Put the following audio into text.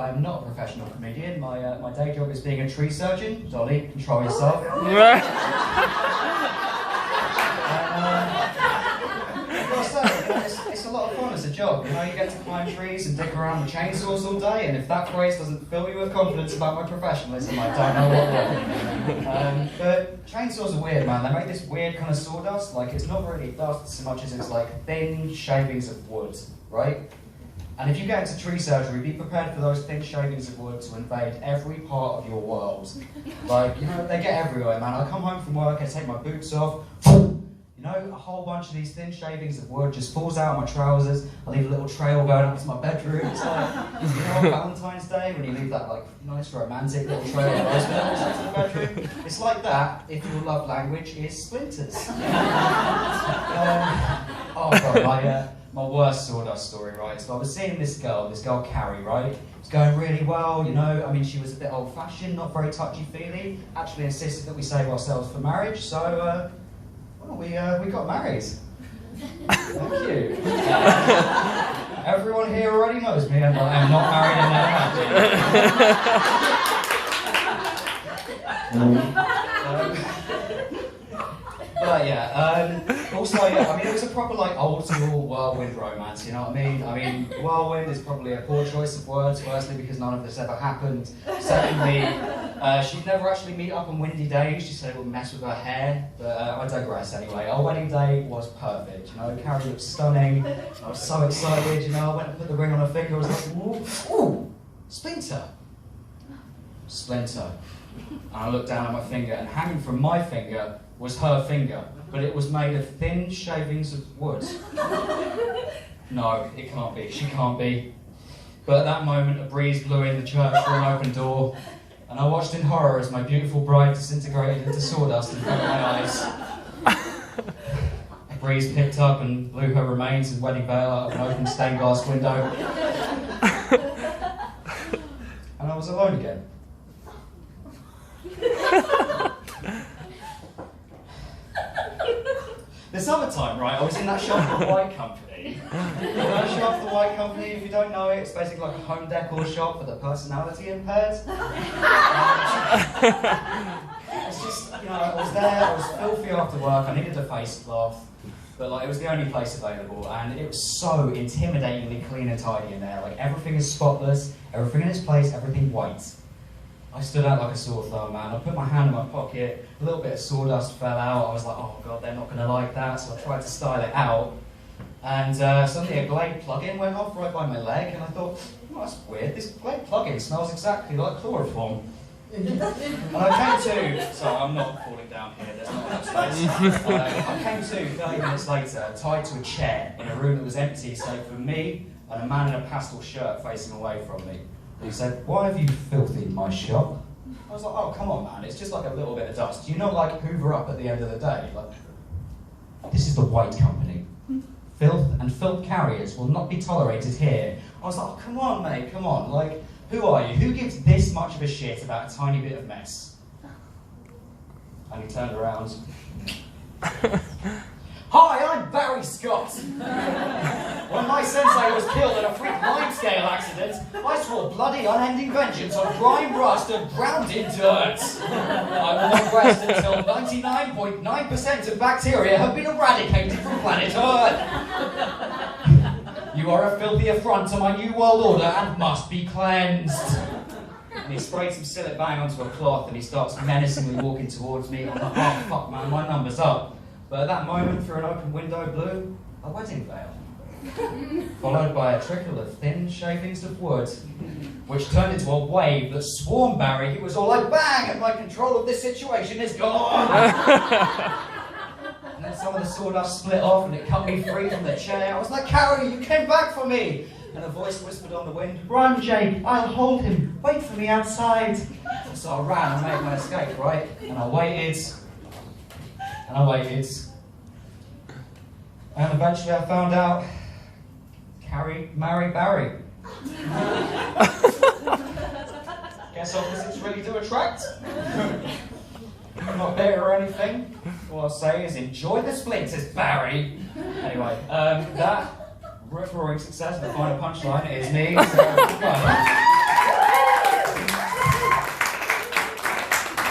I am not a professional comedian. My day job is being a tree surgeon. Dolly, control yourself. It's a lot of fun as a job. You know, you get to climb trees and dig around with chainsaws all day, and if that phrase doesn't fill you with confidence about my professionalism, I don't know what will. But chainsaws are weird, man. They make this weird kind of sawdust. Like, it's not really dust so much as it's like thin shavings of wood, right? And if you get into tree surgery, be prepared for those thin shavings of wood to invade every part of your world. Like, you know, they get everywhere, man. I come home from work, I take my boots off, you know, a whole bunch of these thin shavings of wood just falls out of my trousers. I leave a little trail going up to my bedroom. It's like, you know, on Valentine's Day when you leave that like nice romantic little trail of rose petals into the bedroom. It's like that if your love language is splinters. Oh god, my worst sawdust story, right? So I was seeing this girl Carrie, right? It was going really well, you know. I mean, she was a bit old-fashioned, not very touchy-feely. Actually insisted that we save ourselves for marriage, so well, we got married. Thank you. Everyone here already knows me, and I am not married in their But yeah, also, yeah, I mean, it was a proper, like, old-school whirlwind romance, you know what I mean? I mean, whirlwind is probably a poor choice of words, firstly, because none of this ever happened. Secondly, she'd never actually meet up on windy days, she said it would mess with her hair, but I digress anyway. Our wedding day was perfect, you know, Carrie looked stunning, I was so excited, you know, I went and put the ring on her finger, I was like, ooh, Splinter. Splinter. And I looked down at my finger, and hanging from my finger was her finger, but it was made of thin shavings of wood. No, it can't be, she can't be. But at that moment, a breeze blew in the church through an open door, and I watched in horror as my beautiful bride disintegrated into sawdust in front of my eyes. A breeze picked up and blew her remains and wedding veil out of an open stained glass window. And I was alone again. The summertime, right, I was in that shop for the White Company. That shop for the White Company, if you don't know it, it's basically like a home decor shop for the personality impaired. It's just, you know, I was there, I was filthy after work, I needed a face cloth, but like it was the only place available, and it was so intimidatingly clean and tidy in there. Like everything is spotless, everything in its place, everything white. I stood out like a sore thumb, man. I put my hand in my pocket, a little bit of sawdust fell out. I was like, oh god, they're not going to like that, so I tried to style it out. And suddenly a Glade plug-in went off right by my leg, and I thought, oh, that's weird, this Glade plug-in smells exactly like chloroform. And I came to, so I'm not falling down here, there's not enough space. I came to 30 minutes later, tied to a chair in a room that was empty, save for me and a man in a pastel shirt facing away from me. He said, why have you filthied my shop? I was like, oh, come on, man, it's just like a little bit of dust. You not like hoover up at the end of the day? Like, this is the White Company. Filth and filth carriers will not be tolerated here. I was like, oh, come on, mate, come on. Like, who are you? Who gives this much of a shit about a tiny bit of mess? And he turned around. Hi, I'm Barry Scott. When my sensei was killed in a freak limescale accident, I swore bloody unending vengeance on grime, rust, and drowned in dirt. I will not rest until 99.9% of bacteria have been eradicated from planet Earth. You are a filthy affront to my new world order and must be cleansed. And he sprayed some Cillit Bang onto a cloth and he starts menacingly walking towards me. I'm like, oh fuck man, my number's up. But at that moment, through an open window blew a wedding veil, followed by a trickle of thin shavings of wood, which turned into a wave that swarmed Barry. He was all like, bang, and my control of this situation is gone. And then some of the sawdust split off and it cut me free from the chair. I was like, Carrie, you came back for me. And a voice whispered on the wind, run, Jake, I'll hold him. Wait for me outside. So I ran and made my escape, right? And I waited. And I waited, and eventually I found out Carrie married Barry. Guess opposites really do attract. I'm not bitter or anything. All I'll say is enjoy the splinters, Barry. Anyway, that rip-roaring success, the final punchline is me. So,